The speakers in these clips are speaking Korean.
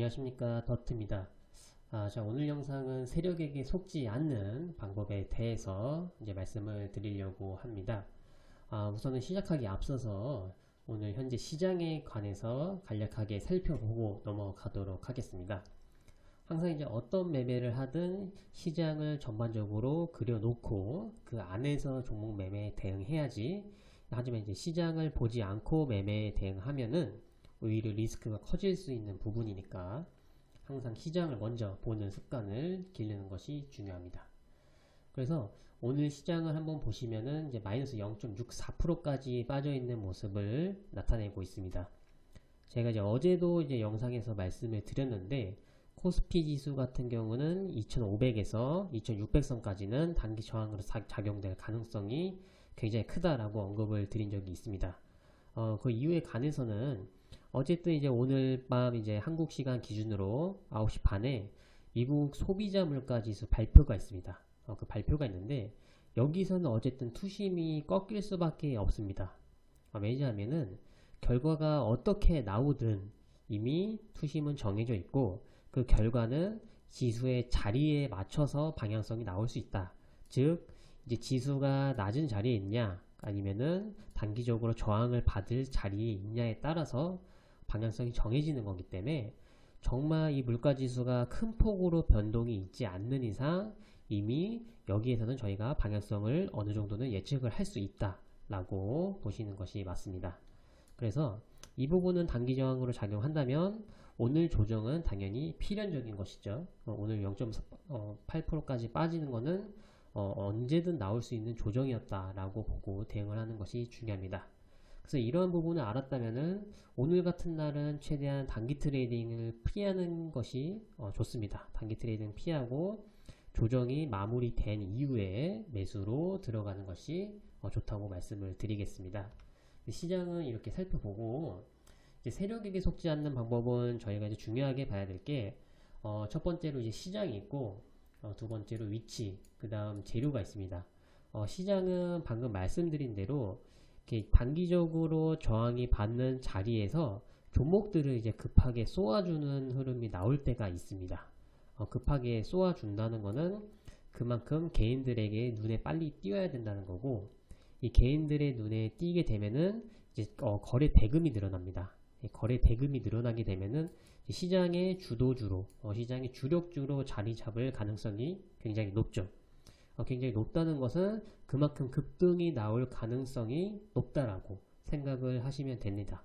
안녕하십니까, 더트입니다. 자, 오늘 영상은 세력에게 속지 않는 방법에 대해서 이제 말씀을 드리려고 합니다. 우선은 시작하기 앞서서 오늘 현재 시장에 관해서 간략하게 살펴보고 넘어가도록 하겠습니다. 항상 이제 어떤 매매를 하든 시장을 전반적으로 그려놓고 그 안에서 종목 매매에 대응해야지. 하지만 이제 시장을 보지 않고 매매에 대응하면은 오히려 리스크가 커질 수 있는 부분이니까 항상 시장을 먼저 보는 습관을 기르는 것이 중요합니다. 그래서 오늘 시장을 한번 보시면은 이제 마이너스 0.64%까지 빠져있는 모습을 나타내고 있습니다. 제가 이제 어제도 이제 영상에서 말씀을 드렸는데 코스피 지수 같은 경우는 2500에서 2600선까지는 단기 저항으로 작용될 가능성이 굉장히 크다라고 언급을 드린 적이 있습니다. 그 이후에 관해서는 어쨌든 이제 오늘 밤 이제 한국 시간 기준으로 9시 반에 미국 소비자 물가 지수 발표가 있습니다. 그 발표가 있는데 여기서는 어쨌든 투심이 꺾일 수밖에 없습니다. 왜냐하면은 결과가 어떻게 나오든 이미 투심은 정해져 있고 그 결과는 지수의 자리에 맞춰서 방향성이 나올 수 있다. 즉 이제 지수가 낮은 자리에 있냐 아니면은 단기적으로 저항을 받을 자리에 있냐에 따라서 방향성이 정해지는 거기 때문에 정말 이 물가지수가 큰 폭으로 변동이 있지 않는 이상 이미 여기에서는 저희가 방향성을 어느 정도는 예측을 할 수 있다 라고 보시는 것이 맞습니다. 그래서 이 부분은 단기 저항으로 작용한다면 오늘 조정은 당연히 필연적인 것이죠. 오늘 0.8%까지 빠지는 것은 언제든 나올 수 있는 조정이었다라고 보고 대응을 하는 것이 중요합니다. 그래서 이런 부분을 알았다면은 오늘 같은 날은 최대한 단기 트레이딩을 피하는 것이 좋습니다. 단기 트레이딩 피하고 조정이 마무리된 이후에 매수로 들어가는 것이 좋다고 말씀을 드리겠습니다. 시장은 이렇게 살펴보고 이제 세력에게 속지 않는 방법은 저희가 이제 중요하게 봐야 될 게 첫 번째로 이제 시장이 있고 두 번째로 위치, 그 다음 재료가 있습니다. 시장은 방금 말씀드린 대로 이렇게 단기적으로 저항이 받는 자리에서 종목들을 이제 급하게 쏘아주는 흐름이 나올 때가 있습니다. 급하게 쏘아준다는 거는 그만큼 개인들에게 눈에 빨리 띄어야 된다는 거고 이 개인들의 눈에 띄게 되면은 이제 거래 대금이 늘어납니다. 거래 대금이 늘어나게 되면은 시장의 주도주로 시장의 주력주로 자리 잡을 가능성이 굉장히 높죠. 굉장히 높다는 것은 그만큼 급등이 나올 가능성이 높다라고 생각을 하시면 됩니다.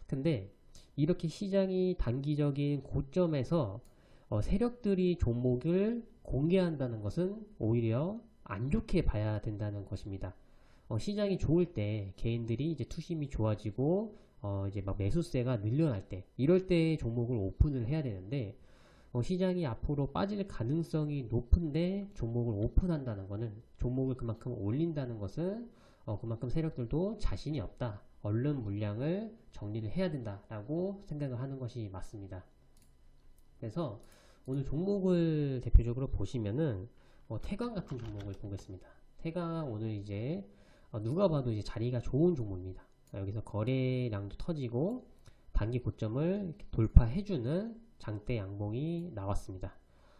근데 이렇게 시장이 단기적인 고점에서 세력들이 종목을 공개한다는 것은 오히려 안 좋게 봐야 된다는 것입니다. 시장이 좋을 때 개인들이 이제 투심이 좋아지고 이제 막 매수세가 늘어날 때 이럴 때 종목을 오픈을 해야 되는데 시장이 앞으로 빠질 가능성이 높은데 종목을 오픈한다는 것은 종목을 그만큼 올린다는 것은 그만큼 세력들도 자신이 없다. 얼른 물량을 정리를 해야 된다라고 생각을 하는 것이 맞습니다. 그래서 오늘 종목을 대표적으로 보시면은 태광 같은 종목을 보겠습니다. 태광 오늘 이제 누가 봐도 이제 자리가 좋은 종목입니다. 여기서 거래량도 터지고 단기 고점을 돌파해주는 장대 양봉이 나왔습니다.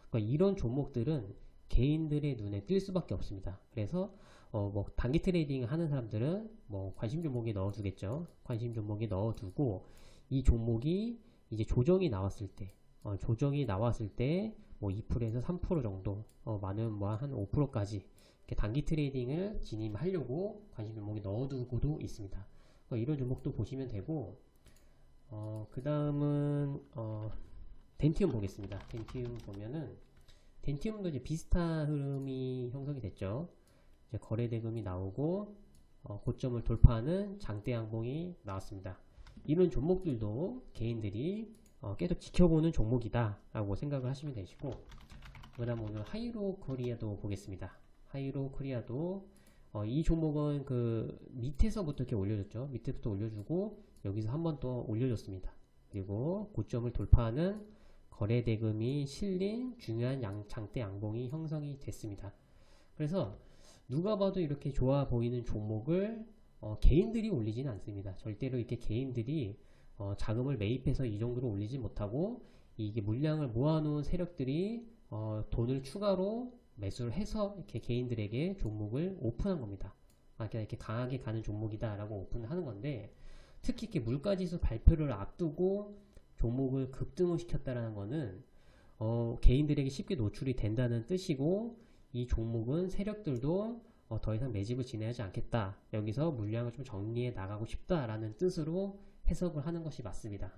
그러니까 이런 종목들은 개인들의 눈에 띌 수밖에 없습니다. 그래서 뭐 단기 트레이딩 하는 사람들은 뭐 관심 종목에 넣어두겠죠. 관심 종목에 넣어두고 이 종목이 이제 조정이 나왔을 때 뭐 2%에서 3% 정도 많으면 뭐 한 5%까지 단기 트레이딩을 진입하려고 관심 종목에 넣어두고도 있습니다. 이런 종목도 보시면 되고 그 다음은 덴티움 보겠습니다. 덴티움 보면은 덴티움도 이제 비슷한 흐름이 형성이 됐죠. 이제 거래 대금이 나오고 고점을 돌파하는 장대 양봉이 나왔습니다. 이런 종목들도 개인들이 계속 지켜보는 종목이다 라고 생각을 하시면 되시고 그 다음 오늘 하이로 코리아도 보겠습니다. 하이로 코리아도 이 종목은 그 밑에서부터 이렇게 올려줬죠. 밑에부터 올려주고 여기서 한 번 또 올려줬습니다. 그리고 고점을 돌파하는 거래 대금이 실린 중요한 장대 양봉이 형성이 됐습니다. 그래서 누가 봐도 이렇게 좋아 보이는 종목을 개인들이 올리지는 않습니다. 절대로 이렇게 개인들이 자금을 매입해서 이 정도로 올리지 못하고 이게 물량을 모아놓은 세력들이 돈을 추가로 매수를 해서 이렇게 개인들에게 종목을 오픈한 겁니다. 그러니까 이렇게 강하게 가는 종목이다라고 오픈을 하는 건데, 특히 이렇게 물가지수 발표를 앞두고 종목을 급등을 시켰다라는 거는 개인들에게 쉽게 노출이 된다는 뜻이고, 이 종목은 세력들도 더 이상 매집을 진행하지 않겠다, 여기서 물량을 좀 정리해 나가고 싶다라는 뜻으로 해석을 하는 것이 맞습니다.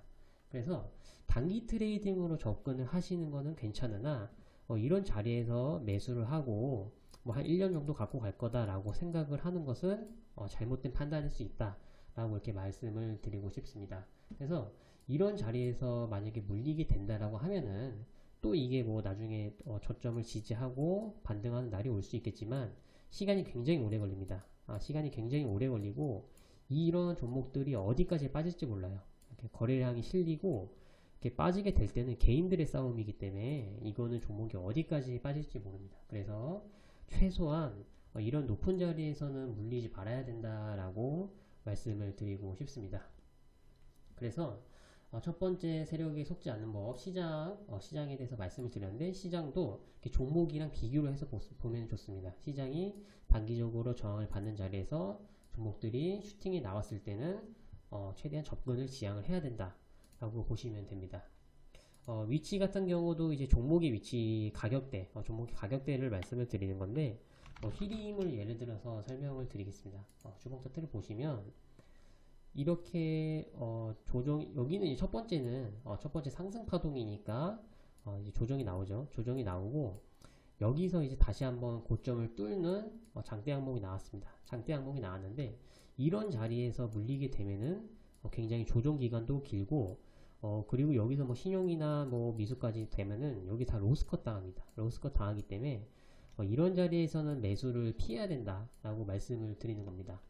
그래서 단기 트레이딩으로 접근을 하시는 것은 괜찮으나 이런 자리에서 매수를 하고 뭐 한 1년 정도 갖고 갈 거다라고 생각을 하는 것은 잘못된 판단일 수 있다 라고 이렇게 말씀을 드리고 싶습니다. 그래서 이런 자리에서 만약에 물리게 된다라고 하면은 또 이게 뭐 나중에 저점을 지지하고 반등하는 날이 올 수 있겠지만 시간이 굉장히 오래 걸립니다. 시간이 굉장히 오래 걸리고 이런 종목들이 어디까지 빠질지 몰라요. 이렇게 거래량이 실리고 이렇게 빠지게 될 때는 개인들의 싸움이기 때문에 이거는 종목이 어디까지 빠질지 모릅니다. 그래서 최소한 이런 높은 자리에서는 물리지 말아야 된다라고 말씀을 드리고 싶습니다. 그래서 첫 번째 세력에 속지 않는 법, 시장에 대해서 말씀을 드렸는데, 시장도 이렇게 종목이랑 비교를 해서 보면 좋습니다. 시장이 단기적으로 저항을 받는 자리에서 종목들이 슈팅이 나왔을 때는 최대한 접근을 지양을 해야 된다 라고 보시면 됩니다. 위치 같은 경우도 이제 종목의 위치, 가격대, 종목의 가격대를 말씀을 드리는 건데, 히림을 예를 들어서 설명을 드리겠습니다. 주봉 차트를 보시면 이렇게 여기는 이제 첫 번째는 첫 번째 상승 파동이니까 이제 조정이 나오죠. 조정이 나오고 여기서 이제 다시 한번 고점을 뚫는 장대 항목이 나왔습니다. 장대 항목이 나왔는데, 이런 자리에서 물리게 되면은 굉장히 조정 기간도 길고 그리고 여기서 뭐 신용이나 뭐 미수까지 되면은 여기 다 로스컷 당합니다. 로스컷 당하기 때문에 이런 자리에서는 매수를 피해야 된다라고 말씀을 드리는 겁니다.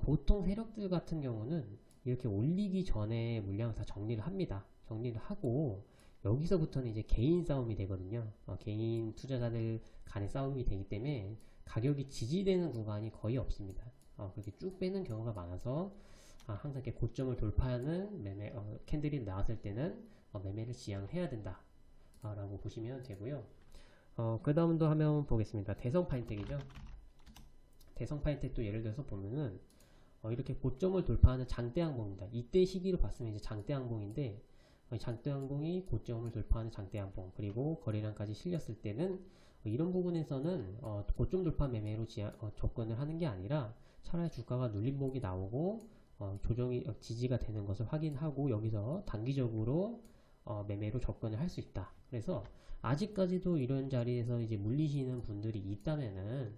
보통 세력들 같은 경우는 이렇게 올리기 전에 물량을 다 정리를 합니다. 정리를 하고 여기서부터는 이제 개인 싸움이 되거든요. 개인 투자자들 간의 싸움이 되기 때문에 가격이 지지되는 구간이 거의 없습니다. 그렇게 쭉 빼는 경우가 많아서 항상 이렇게 고점을 돌파하는 매매 캔들이 나왔을 때는 매매를 지양해야 된다 라고 보시면 되고요. 그 다음도 한번 보겠습니다. 대성 파인텍이죠. 대성 파인텍도 예를 들어서 보면은 이렇게 고점을 돌파하는 장대 항봉입니다. 이때 시기로 봤으면 이제 장대 항봉인데, 장대 항봉이 고점을 돌파하는 장대 항봉, 그리고 거래량까지 실렸을 때는 이런 부분에서는 고점 돌파 매매로 접근을 하는 게 아니라 차라리 주가가 눌림목이 나오고 조정이 지지가 되는 것을 확인하고 여기서 단기적으로 매매로 접근을 할 수 있다. 그래서 아직까지도 이런 자리에서 이제 물리시는 분들이 있다면은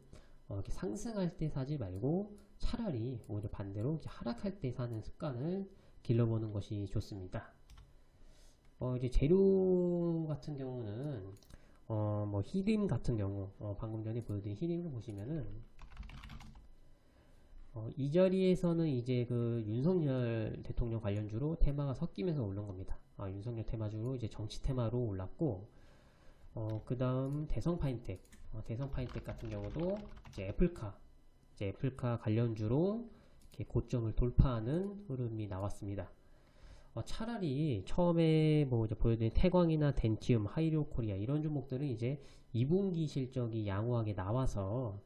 이렇게 상승할 때 사지 말고 차라리 오히려 반대로 하락할 때 사는 습관을 길러보는 것이 좋습니다. 이제 재료 같은 경우는 뭐 히림 같은 경우 방금 전에 보여드린 히림을 보시면은 이 자리에서는 이제 그 윤석열 대통령 관련주로 테마가 섞이면서 올른 겁니다. 윤석열 테마주로 이제 정치 테마로 올랐고, 그 다음 대성 파인텍, 대성 파인텍 같은 경우도 이제 애플카 관련주로 이렇게 고점을 돌파하는 흐름이 나왔습니다. 차라리 처음에 뭐 이제 보여드린 태광이나 덴티움, 하이리오 코리아 이런 종목들은 이제 2분기 실적이 양호하게 나와서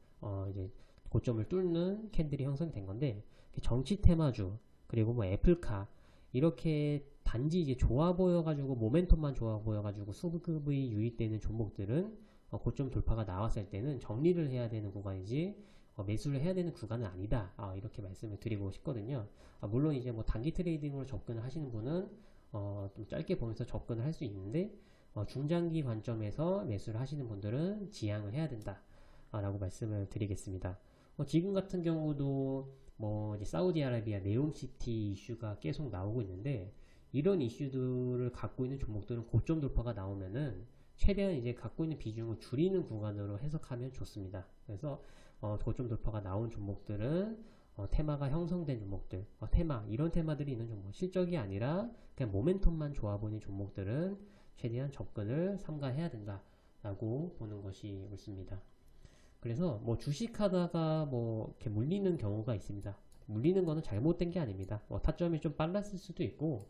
이제 고점을 뚫는 캔들이 형성이 된 건데, 정치 테마주 그리고 뭐 애플카 이렇게 단지 이제 좋아 보여가지고 모멘텀만 좋아 보여가지고 수급이 유입되는 종목들은 고점 돌파가 나왔을 때는 정리를 해야 되는 구간이지 매수를 해야 되는 구간은 아니다, 이렇게 말씀을 드리고 싶거든요. 물론 이제 뭐 단기 트레이딩으로 접근을 하시는 분은 좀 짧게 보면서 접근을 할 수 있는데, 중장기 관점에서 매수를 하시는 분들은 지양을 해야 된다 라고 말씀을 드리겠습니다. 지금 같은 경우도 뭐 이제 사우디아라비아 네옴시티 이슈가 계속 나오고 있는데, 이런 이슈들을 갖고 있는 종목들은 고점 돌파가 나오면은 최대한 이제 갖고 있는 비중을 줄이는 구간으로 해석하면 좋습니다. 그래서 고점 돌파가 나온 종목들은 테마가 형성된 종목들, 이런 테마들이 있는 종목, 실적이 아니라 그냥 모멘텀만 좋아 보이는 종목들은 최대한 접근을 삼가해야 된다 라고 보는 것이 옳습니다. 그래서 뭐 주식하다가 뭐 이렇게 물리는 경우가 있습니다. 물리는 거는 잘못된 게 아닙니다. 타점이 좀 빨랐을 수도 있고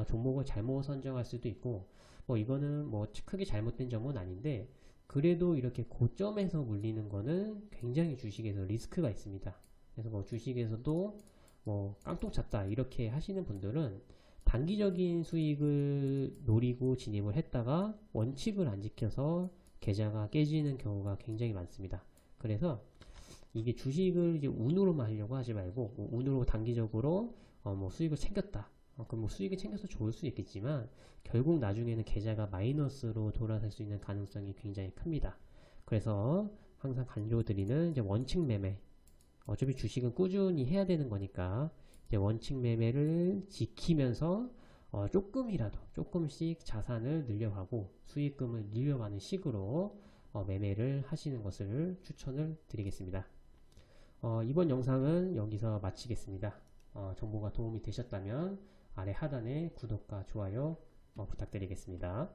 종목을 잘못 선정할 수도 있고, 뭐 이거는 뭐 크게 잘못된 점은 아닌데 그래도 이렇게 고점에서 물리는 거는 굉장히 주식에서 리스크가 있습니다. 그래서 뭐 주식에서도 뭐 깡통 찼다 이렇게 하시는 분들은 단기적인 수익을 노리고 진입을 했다가 원칙을 안 지켜서 계좌가 깨지는 경우가 굉장히 많습니다. 그래서 이게 주식을 이제 운으로만 하려고 하지 말고 뭐 운으로 단기적으로 뭐 수익을 챙겼다. 그럼 뭐 수익을 챙겨서 좋을 수 있겠지만 결국 나중에는 계좌가 마이너스로 돌아설 수 있는 가능성이 굉장히 큽니다. 그래서 항상 강조드리는 이제 원칙 매매. 어차피 주식은 꾸준히 해야 되는 거니까 이제 원칙 매매를 지키면서 조금이라도 조금씩 자산을 늘려가고 수익금을 늘려가는 식으로 매매를 하시는 것을 추천을 드리겠습니다. 이번 영상은 여기서 마치겠습니다. 정보가 도움이 되셨다면 아래 하단에 구독과 좋아요 부탁드리겠습니다.